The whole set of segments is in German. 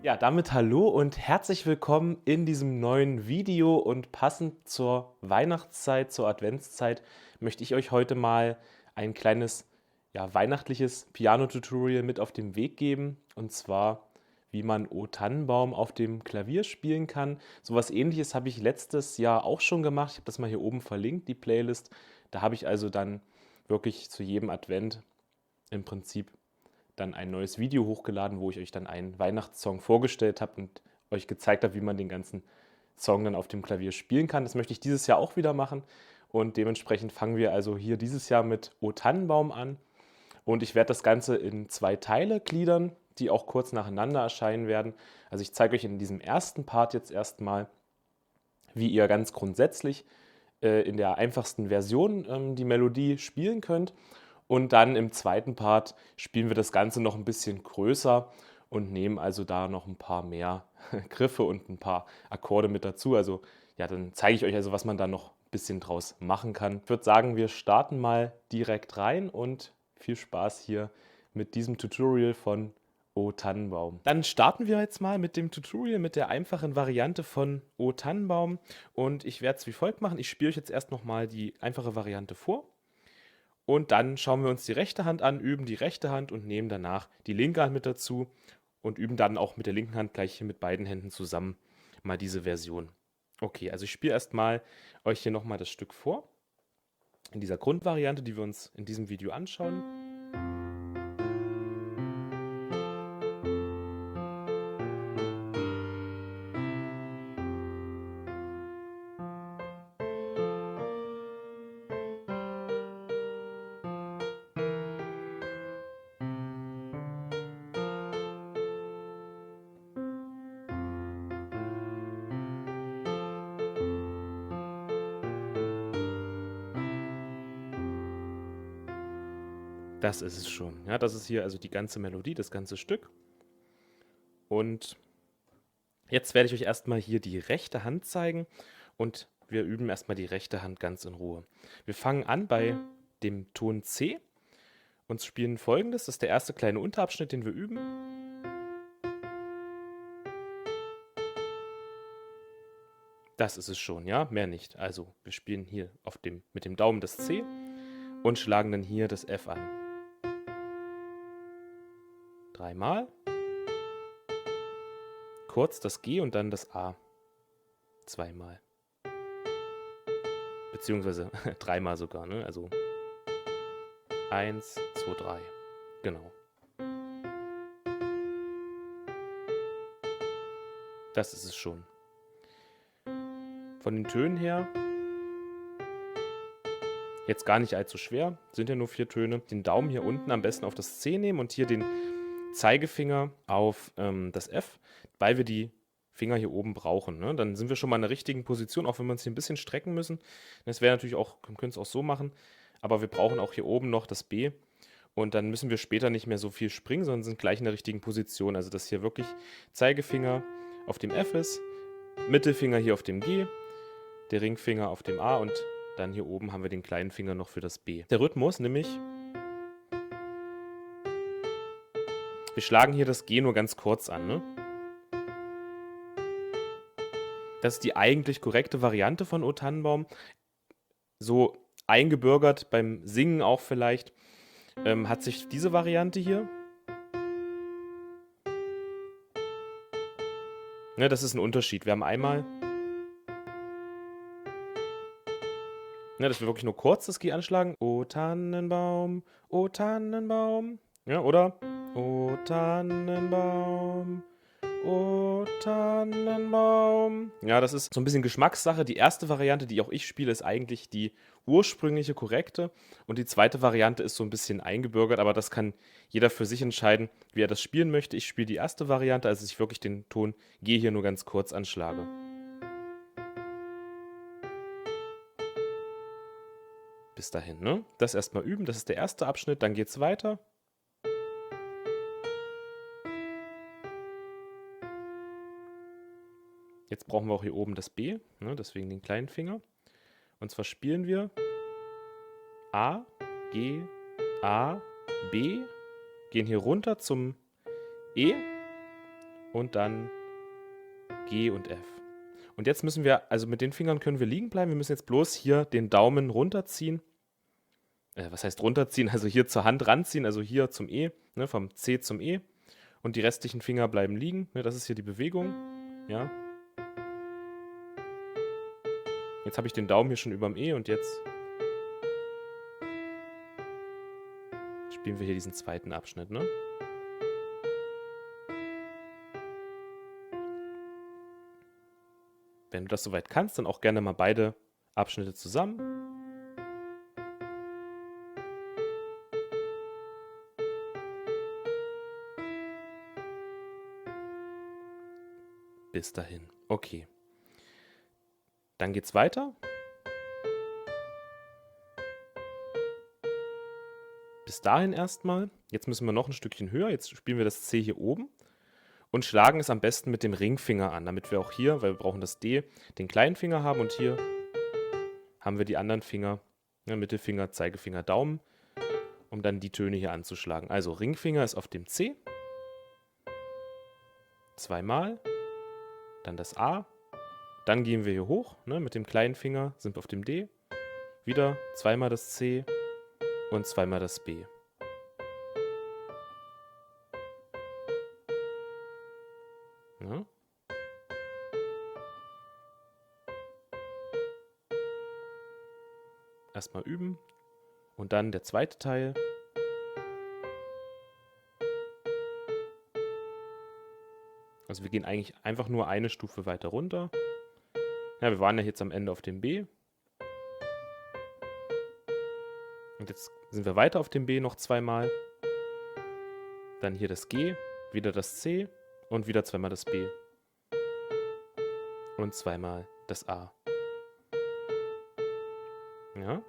Ja, damit hallo und herzlich willkommen in diesem neuen Video und passend zur Weihnachtszeit, zur Adventszeit, möchte ich euch heute mal ein kleines, ja, weihnachtliches Piano-Tutorial mit auf den Weg geben. Und zwar, wie man O Tannenbaum auf dem Klavier spielen kann. Sowas Ähnliches habe ich letztes Jahr auch schon gemacht. Ich habe das mal hier oben verlinkt, die Playlist. Da habe ich also dann wirklich zu jedem Advent im Prinzip dann ein neues Video hochgeladen, wo ich euch dann einen Weihnachtssong vorgestellt habe und euch gezeigt habe, wie man den ganzen Song dann auf dem Klavier spielen kann. Das möchte ich dieses Jahr auch wieder machen und dementsprechend fangen wir also hier dieses Jahr mit O Tannenbaum an und ich werde das Ganze in zwei Teile gliedern, die auch kurz nacheinander erscheinen werden. Also ich zeige euch in diesem ersten Part jetzt erstmal, wie ihr ganz grundsätzlich in der einfachsten Version die Melodie spielen könnt. Und dann im zweiten Part spielen wir das Ganze noch ein bisschen größer und nehmen also da noch ein paar mehr Griffe und ein paar Akkorde mit dazu. Also ja, dann zeige ich euch also, was man da noch ein bisschen draus machen kann. Ich würde sagen, wir starten mal direkt rein und viel Spaß hier mit diesem Tutorial von O Tannenbaum. Dann starten wir jetzt mal mit dem Tutorial, mit der einfachen Variante von O Tannenbaum. Und ich werde es wie folgt machen. Ich spiele euch jetzt erst nochmal die einfache Variante vor. Und dann schauen wir uns die rechte Hand an, üben die rechte Hand und nehmen danach die linke Hand mit dazu und üben dann auch mit der linken Hand gleich hier mit beiden Händen zusammen mal diese Version. Okay, also ich spiele erstmal euch hier nochmal das Stück vor, in dieser Grundvariante, die wir uns in diesem Video anschauen. Das ist es schon. Ja, das ist hier also die ganze Melodie, das ganze Stück. Und jetzt werde ich euch erstmal hier die rechte Hand zeigen und wir üben erstmal die rechte Hand ganz in Ruhe. Wir fangen an bei dem Ton C und spielen folgendes. Das ist der erste kleine Unterabschnitt, den wir üben. Das ist es schon, ja, mehr nicht. Also wir spielen hier mit dem Daumen das C und schlagen dann hier das F an. Dreimal. Kurz das G und dann das A. Zweimal. Beziehungsweise dreimal sogar, ne? Also 1, 2, 3. Genau. Das ist es schon. Von den Tönen her jetzt gar nicht allzu schwer, sind ja nur 4 Töne. Den Daumen hier unten am besten auf das C nehmen und hier den Zeigefinger auf das F, weil wir die Finger hier oben brauchen. Ne? Dann sind wir schon mal in der richtigen Position, auch wenn wir uns hier ein bisschen strecken müssen. Das wäre natürlich auch, wir können es auch so machen, aber wir brauchen auch hier oben noch das B. Und dann müssen wir später nicht mehr so viel springen, sondern sind gleich in der richtigen Position. Also dass hier wirklich Zeigefinger auf dem F ist, Mittelfinger hier auf dem G, der Ringfinger auf dem A und dann hier oben haben wir den kleinen Finger noch für das B. Der Rhythmus nämlich, wir schlagen hier das G nur ganz kurz an. Ne? Das ist die eigentlich korrekte Variante von O Tannenbaum. So eingebürgert beim Singen auch vielleicht, hat sich diese Variante hier. Ne, das ist ein Unterschied. Wir haben einmal, ne, dass wir wirklich nur kurz das G anschlagen. O Tannenbaum, O Tannenbaum. Ja, oder? O Tannenbaum, O Tannenbaum. Ja, das ist so ein bisschen Geschmackssache. Die erste Variante, die auch ich spiele, ist eigentlich die ursprüngliche, korrekte. Und die zweite Variante ist so ein bisschen eingebürgert, aber das kann jeder für sich entscheiden, wie er das spielen möchte. Ich spiele die erste Variante, also ich wirklich den Ton G hier nur ganz kurz anschlage. Bis dahin, ne? Das erstmal üben, das ist der erste Abschnitt, dann geht's weiter. Jetzt brauchen wir auch hier oben das B, ne? Deswegen den kleinen Finger. Und zwar spielen wir A, G, A, B, gehen hier runter zum E und dann G und F. Und jetzt müssen wir, also mit den Fingern können wir liegen bleiben. Wir müssen jetzt bloß hier den Daumen runterziehen. Was heißt runterziehen? Also hier zur Hand ranziehen, also hier zum E, ne, vom C zum E. Und die restlichen Finger bleiben liegen. Ne, das ist hier die Bewegung. Ja. Jetzt habe ich den Daumen hier schon überm E und jetzt spielen wir hier diesen zweiten Abschnitt, ne? Wenn du das soweit kannst, dann auch gerne mal beide Abschnitte zusammen. Bis dahin. Okay. Dann geht's weiter. Bis dahin erstmal. Jetzt müssen wir noch ein Stückchen höher. Jetzt spielen wir das C hier oben und schlagen es am besten mit dem Ringfinger an, damit wir auch hier, weil wir brauchen das D, den kleinen Finger haben und hier haben wir die anderen Finger, ne, Mittelfinger, Zeigefinger, Daumen, um dann die Töne hier anzuschlagen. Also Ringfinger ist auf dem C, zweimal, dann das A, dann gehen wir hier hoch, ne, mit dem kleinen Finger sind wir auf dem D, wieder zweimal das C und zweimal das B. Ja. Erstmal üben und dann der zweite Teil. Also wir gehen eigentlich einfach nur eine Stufe weiter runter. Ja, wir waren ja jetzt am Ende auf dem B. Und jetzt sind wir weiter auf dem B noch zweimal. Dann hier das G, wieder das C und wieder zweimal das B. Und zweimal das A. Ja.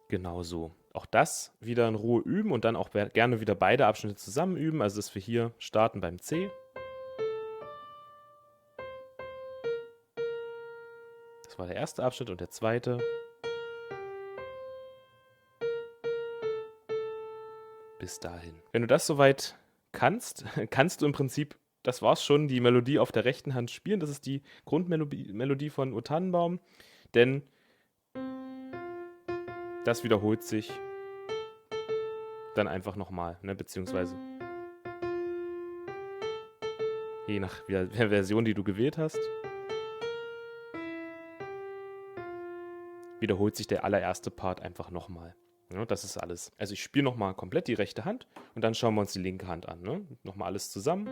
Genau so. Auch das wieder in Ruhe üben und dann auch gerne wieder beide Abschnitte zusammen üben. Also dass wir hier starten beim C. Das war der erste Abschnitt und der zweite. Bis dahin. Wenn du das soweit kannst, kannst du im Prinzip, das war's schon, die Melodie auf der rechten Hand spielen. Das ist die Grundmelodie von O Tannenbaum. Denn das wiederholt sich dann einfach nochmal, ne? Beziehungsweise je nach der Version, die du gewählt hast, wiederholt sich der allererste Part einfach nochmal. Ja, das ist alles. Also ich spiele nochmal komplett die rechte Hand und dann schauen wir uns die linke Hand an. Ne? Nochmal alles zusammen.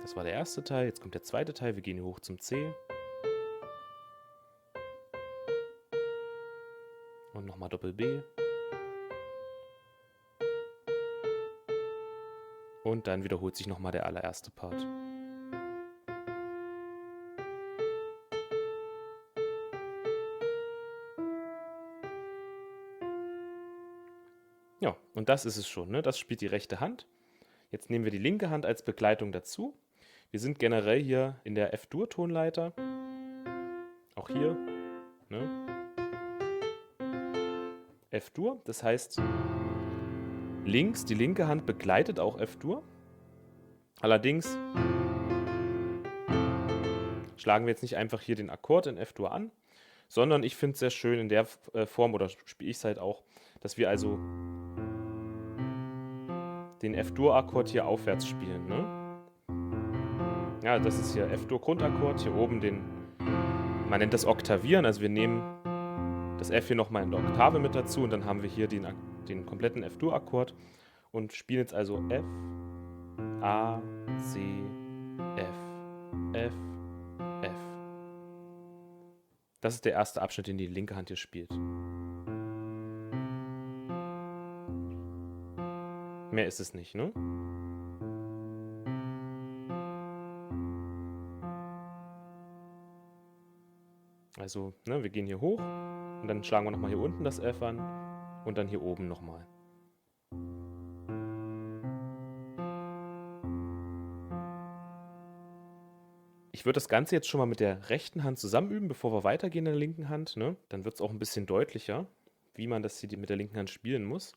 Das war der erste Teil, jetzt kommt der zweite Teil, wir gehen hier hoch zum C. Und nochmal Doppel B. Und dann wiederholt sich nochmal der allererste Part. Ja, und das ist es schon, ne? Das spielt die rechte Hand. Jetzt nehmen wir die linke Hand als Begleitung dazu. Wir sind generell hier in der F-Dur-Tonleiter. Auch hier, ne? F-Dur, das heißt, links, die linke Hand begleitet auch F-Dur. Allerdings schlagen wir jetzt nicht einfach hier den Akkord in F-Dur an, sondern ich finde es sehr schön in der Form, oder spiele ich es halt auch, dass wir also den F-Dur-Akkord hier aufwärts spielen. Ne? Ja, das ist hier F-Dur-Grundakkord, hier oben man nennt das Oktavieren, also wir nehmen das F hier nochmal in der Oktave mit dazu und dann haben wir hier den kompletten F-Dur-Akkord und spielen jetzt also F, A, C, F, F, F. Das ist der erste Abschnitt, den die linke Hand hier spielt. Mehr ist es nicht, ne? Also, ne, wir gehen hier hoch und dann schlagen wir nochmal hier unten das F an und dann hier oben nochmal. würde das Ganze jetzt schon mal mit der rechten Hand zusammen üben, bevor wir weitergehen in der linken Hand, ne? Dann wird es auch ein bisschen deutlicher, wie man das hier mit der linken Hand spielen muss.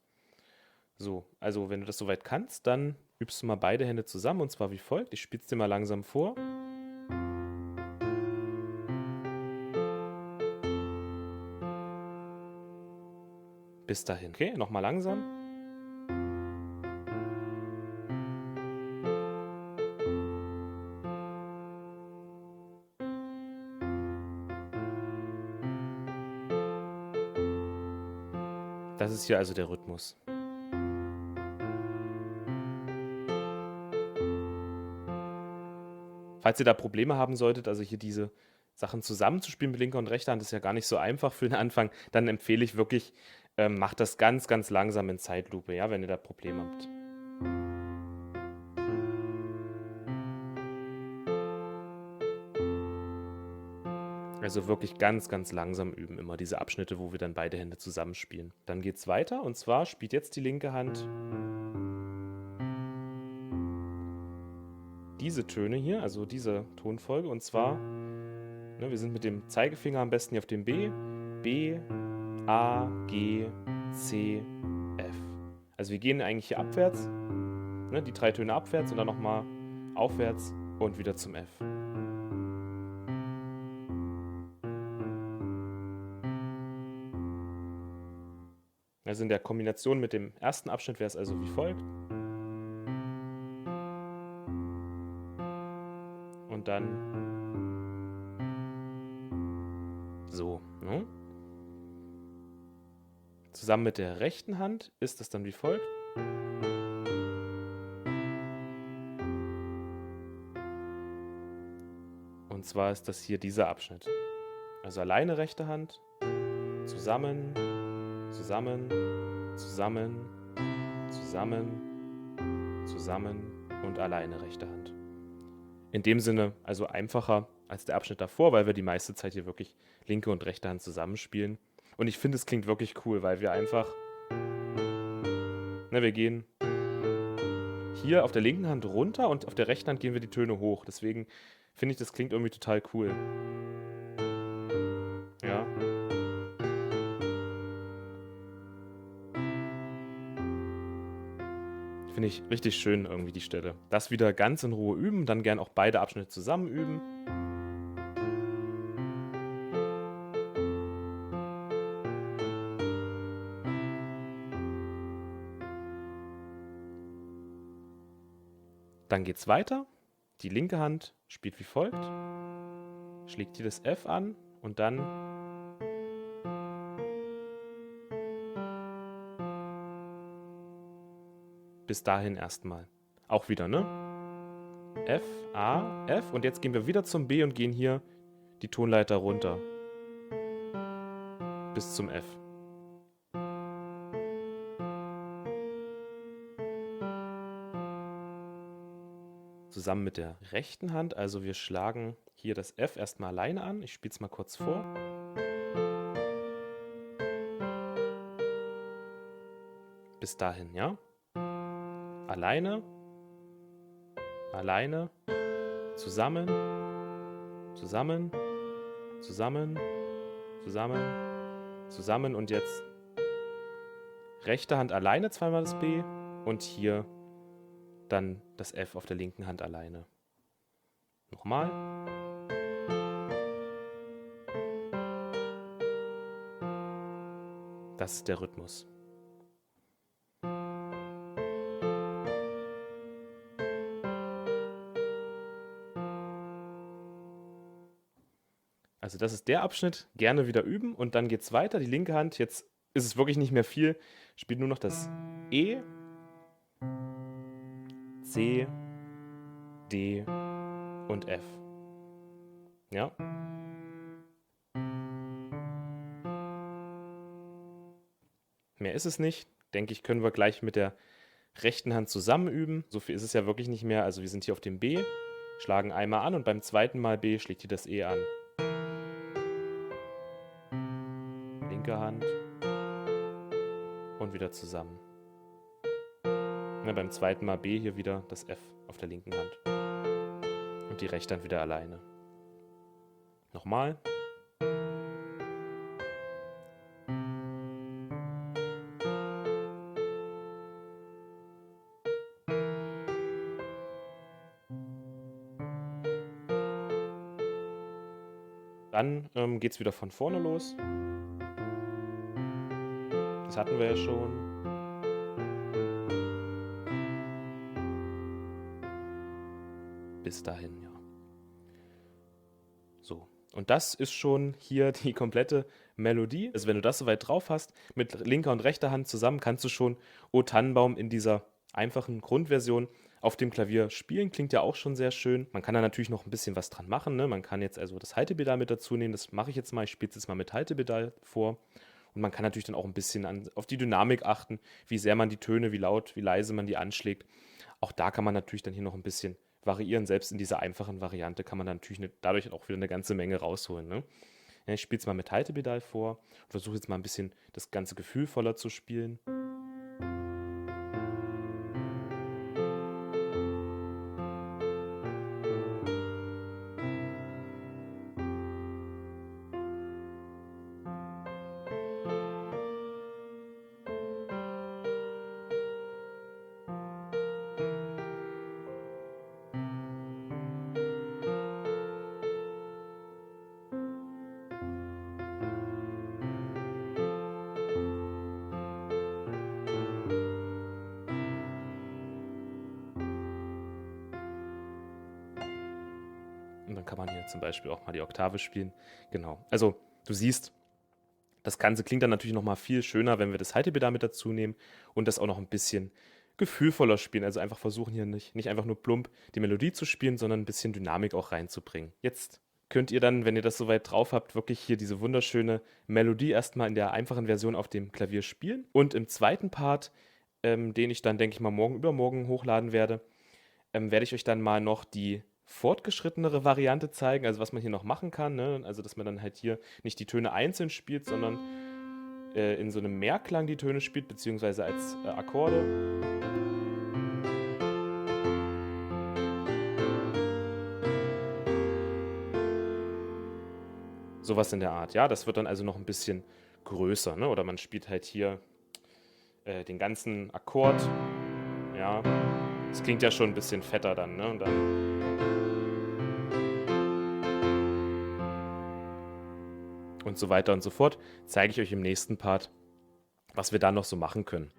So, also wenn du das soweit kannst, dann übst du mal beide Hände zusammen und zwar wie folgt. Ich spiele es dir mal langsam vor. Bis dahin. Okay, nochmal langsam. Das ist hier also der Rhythmus. Falls ihr da Probleme haben solltet, also hier diese Sachen zusammenzuspielen mit linker und rechter Hand, ist ja gar nicht so einfach für den Anfang, dann empfehle ich wirklich, macht das ganz, ganz langsam in Zeitlupe, ja, wenn ihr da Probleme habt. Also wirklich ganz, ganz langsam üben, immer diese Abschnitte, wo wir dann beide Hände zusammenspielen. Dann geht's weiter und zwar spielt jetzt die linke Hand diese Töne hier, also diese Tonfolge und zwar, ne, wir sind mit dem Zeigefinger am besten hier auf dem B, B, A, G, C, F. Also wir gehen eigentlich hier abwärts, ne, die 3 Töne abwärts und dann nochmal aufwärts und wieder zum F. Also in der Kombination mit dem ersten Abschnitt wäre es also wie folgt. Und dann so. Ne? Zusammen mit der rechten Hand ist es dann wie folgt. Und zwar ist das hier dieser Abschnitt. Also alleine rechte Hand, zusammen, zusammen, zusammen, zusammen, zusammen und alleine rechte Hand. In dem Sinne also einfacher als der Abschnitt davor, weil wir die meiste Zeit hier wirklich linke und rechte Hand zusammenspielen. Und ich finde, es klingt wirklich cool, weil wir einfach, ne, wir gehen hier auf der linken Hand runter und auf der rechten Hand gehen wir die Töne hoch. Deswegen finde ich, das klingt irgendwie total cool. Ja. Finde ich richtig schön irgendwie die Stelle. Das wieder ganz in Ruhe üben, dann gern auch beide Abschnitte zusammen üben. Dann geht's weiter. Die linke Hand spielt wie folgt. Schlägt hier das F an und dann bis dahin erstmal. Auch wieder, ne? F, A, F und jetzt gehen wir wieder zum B und gehen hier die Tonleiter runter. Bis zum F. Zusammen mit der rechten Hand, also wir schlagen hier das F erstmal alleine an. Ich spiele es mal kurz vor. Bis dahin, ja? Alleine, alleine, zusammen, zusammen, zusammen, zusammen, zusammen und jetzt rechte Hand alleine zweimal das B und hier dann das F auf der linken Hand alleine. Nochmal. Das ist der Rhythmus. Also das ist der Abschnitt, gerne wieder üben und dann geht es weiter. Die linke Hand, jetzt ist es wirklich nicht mehr viel, spielt nur noch das E, C, D und F. Ja. Mehr ist es nicht. Denke ich, können wir gleich mit der rechten Hand zusammen üben. So viel ist es ja wirklich nicht mehr. Also wir sind hier auf dem B, schlagen einmal an und beim zweiten Mal B schlägt hier das E an. Linke Hand und wieder zusammen. Ja, beim zweiten Mal B hier wieder das F auf der linken Hand. Und die rechte Hand wieder alleine. Nochmal. Dann geht es wieder von vorne los. Das hatten wir ja schon. Bis dahin, ja. So. Und das ist schon hier die komplette Melodie. Also wenn du das soweit drauf hast, mit linker und rechter Hand zusammen, kannst du schon O Tannenbaum in dieser einfachen Grundversion auf dem Klavier spielen. Klingt ja auch schon sehr schön. Man kann da natürlich noch ein bisschen was dran machen, ne? Man kann jetzt also das Haltepedal mit dazu nehmen. Das mache ich jetzt mal. Ich spiele es jetzt mal mit Haltepedal vor. Und man kann natürlich dann auch ein bisschen auf die Dynamik achten, wie sehr man die Töne, wie laut, wie leise man die anschlägt. Auch da kann man natürlich dann hier noch ein bisschen variieren. Selbst in dieser einfachen Variante kann man dann natürlich dadurch auch wieder eine ganze Menge rausholen. Ne? Ja, ich spiele es mal mit Haltepedal vor und versuche jetzt mal ein bisschen das ganze gefühlvoller zu spielen. Und dann kann man hier zum Beispiel auch mal die Oktave spielen. Genau. Also du siehst, das Ganze klingt dann natürlich nochmal viel schöner, wenn wir das Haltepedal mit dazu nehmen und das auch noch ein bisschen gefühlvoller spielen. Also einfach versuchen hier nicht einfach nur plump die Melodie zu spielen, sondern ein bisschen Dynamik auch reinzubringen. Jetzt könnt ihr dann, wenn ihr das soweit drauf habt, wirklich hier diese wunderschöne Melodie erstmal in der einfachen Version auf dem Klavier spielen. Und im zweiten Part, den ich dann, denke ich mal, morgen übermorgen hochladen werde, werde ich euch dann mal noch die fortgeschrittenere Variante zeigen, also was man hier noch machen kann, ne? Also dass man dann halt hier nicht die Töne einzeln spielt, sondern in so einem Mehrklang die Töne spielt, beziehungsweise als Akkorde. Sowas in der Art, ja, das wird dann also noch ein bisschen größer, ne? Oder man spielt halt hier den ganzen Akkord, ja, das klingt ja schon ein bisschen fetter dann, ne? Und dann und so weiter und so fort, zeige ich euch im nächsten Part, was wir da noch so machen können.